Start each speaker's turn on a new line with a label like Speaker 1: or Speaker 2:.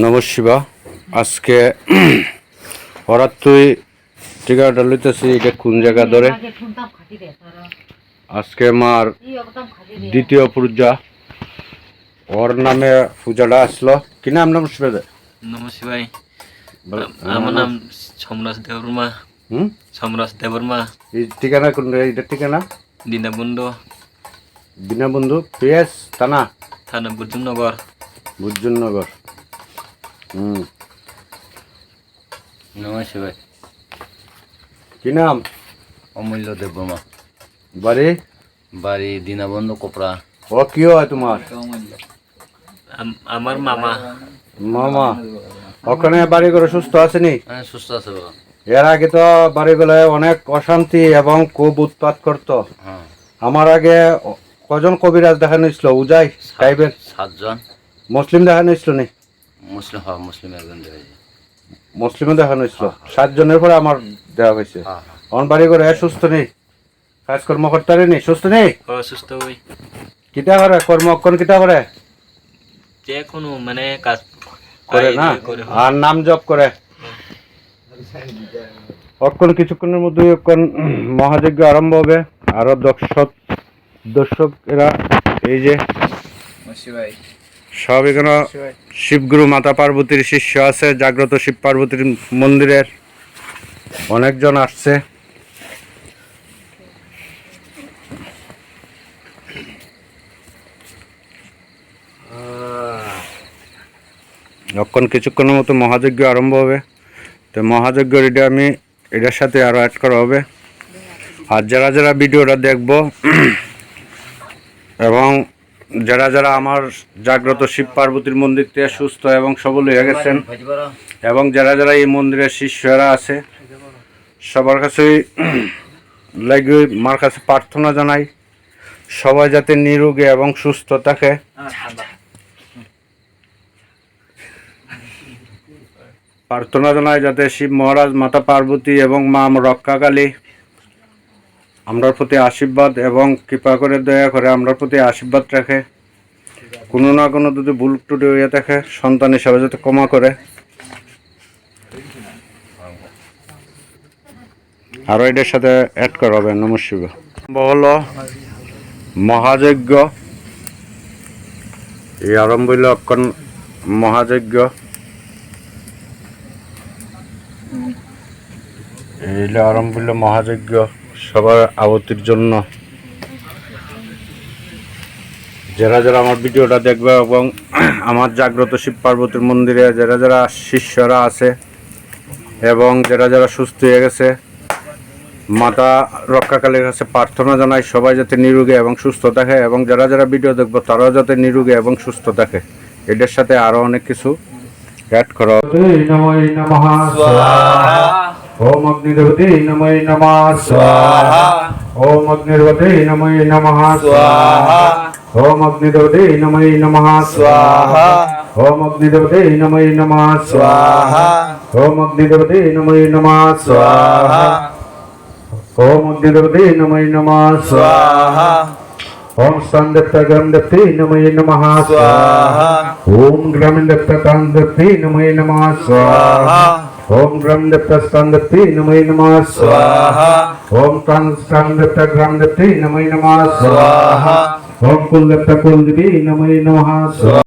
Speaker 1: নমস্কার। আজকে হঠাৎ তুই টিকাটা লইতেছি, এটা কোন জায়গা ধরে? আজকে আমার দ্বিতীয় পূজা, ওর নামে পূজাটা আসলো। কি নাম? নমস্কার।
Speaker 2: নমস্কার ভাই, আমার নাম সমরাজ দেববর্মা। সমরাজ দেববর্মা।
Speaker 1: এই ঠিকানা কোন? এইটা ঠিকানা
Speaker 2: দীনবন্ধু।
Speaker 1: দীনবন্ধু পিএস থানা
Speaker 2: বুর্জুননগর।
Speaker 1: বুর্জুননগর।
Speaker 2: নমস্কার ভাই।
Speaker 1: কি নাম?
Speaker 2: অমূল্য দেববর্মা।
Speaker 1: বাড়ি?
Speaker 2: বাড়ি দীনবন্ধু কোপড়া।
Speaker 1: ও কি হয় তোমার?
Speaker 2: আমার মামা।
Speaker 1: মামা ওখানে বাড়ি করে সুস্থ আছেনি?
Speaker 2: সুস্থ আছে বাবা।
Speaker 1: এর আগে তো বাড়িগুলোয় অনেক অশান্তি এবং খুব উৎপাত করতো। আমার আগে কজন কবিরাজ দেখানো হয়েছিল? উজাই টাইপের
Speaker 2: 7 জন।
Speaker 1: মুসলিম দেখানো হয়েছিল নি?
Speaker 2: মুসলিম একজন দেখাইছে।
Speaker 1: মুসলিমও দেখানো হয়েছিল। 7 জনের পরে আমার দেওয়া হয়েছে। আমার বাড়ি করে সুস্থ নেই, কাজকর্ম করতে পারেনি, সুস্থ নেই।
Speaker 2: সুস্থ হই।
Speaker 1: কিতা করে কর্ম? অক্ষণ কিতা করে?
Speaker 2: যে কোনো মানে কাজ
Speaker 1: করে না, আর নাম জপ করে। অক্ষণ কিছুক্ষণের মধ্যে মহাযজ্ঞ আরম্ভ হবে। আরো দর্শক এরা এই যে সব এখানে শিবগুরু মাতা পার্বতীর শিষ্য আছে, জাগ্রত শিব পার্বতীর মন্দিরের অনেকজন আসছে। যখন কিছুক্ষণের মতো মহাযজ্ঞ আরম্ভ হবে, তো মহাযজ্ঞ এটা আমি এটার সাথে আরও অ্যাড করা হবে। আর যারা যারা ভিডিওটা দেখব এবং যারা যারা আমার জাগ্রত শিব পার্বতীর মন্দির থেকে সুস্থ এবং সবল হয়ে গেছেন এবং যারা যারা এই মন্দিরের শিষ্যরা আছে, সবার কাছেই লাগে মার কাছে প্রার্থনা জানাই সবাই যাতে নিরোগী এবং সুস্থ থাকে। প্রার্থনা জানাই যাতে শিব মহারাজ, মাতা পার্বতী এবং মা রক্ষাকালী আমরার প্রতি আশীর্বাদ এবং কৃপা করে দয়া করে আমরার প্রতি আশীর্বাদ রাখে। কোনো না কোনো যদি ভুল টুটি হয়ে থাকে সন্তান হিসাবে যাতে ক্ষমা করে। আরও এটার সাথে অ্যাড করা হবে। নমস্কার। হলো মহাযজ্ঞ, এই আরম্ভ হইল অক্ষণ মহাযজ্ঞ। এইলে আরম্ভ হইল মহাযজ্ঞ সবার আবতির জন্য। যারা যারা আমার ভিডিওটা দেখবে এবং আমার জাগ্রত শিব পার্বতীর মন্দিরে যারা যারা শিষ্যরা আছে এবং যারা যারা সুস্থ হয়ে গেছে, মাতা রক্ষাকালীর কাছে প্রার্থনা জানাই সবাই যাতে নিরোগী এবং সুস্থ থাকে এবং যারা যারা ভিডিও দেখবো তারাও যাতে নিরোগী এবং সুস্থ থাকে। এটার সাথে আরো অনেক কিছু অ্যাড করা হবে। ওম অগ্নিদেবতে নমঃ নমঃ স্বাহা। ওম অগ্নিদেবতে নমঃ নমঃ স্বাহা। ওম অগ্নিদেবতে নমঃ নমঃ স্বাহা। ওম অগ্নিদেবতে নমঃ নমঃ স্বাহা। ওম অগ্নিদেবতে নমঃ নমঃ স্বাহা। ওম অগ্নিদেবতে নমঃ নমঃ স্বাহা। ওম সন্দেপ্তা গ্রন্থে নমঃ নমঃ স্বাহা। ওম গ্রন্থে তন্ত্রে নমঃ নমঃ স্বাহা। ओम ग्रंथस्कंदति नमः नमः स्वाहा। ओम तंस्कंदत ग्रंथति नमः नमः स्वाहा। ओम कुलदत्त कुलदेवी नमः नमः स्वाहा।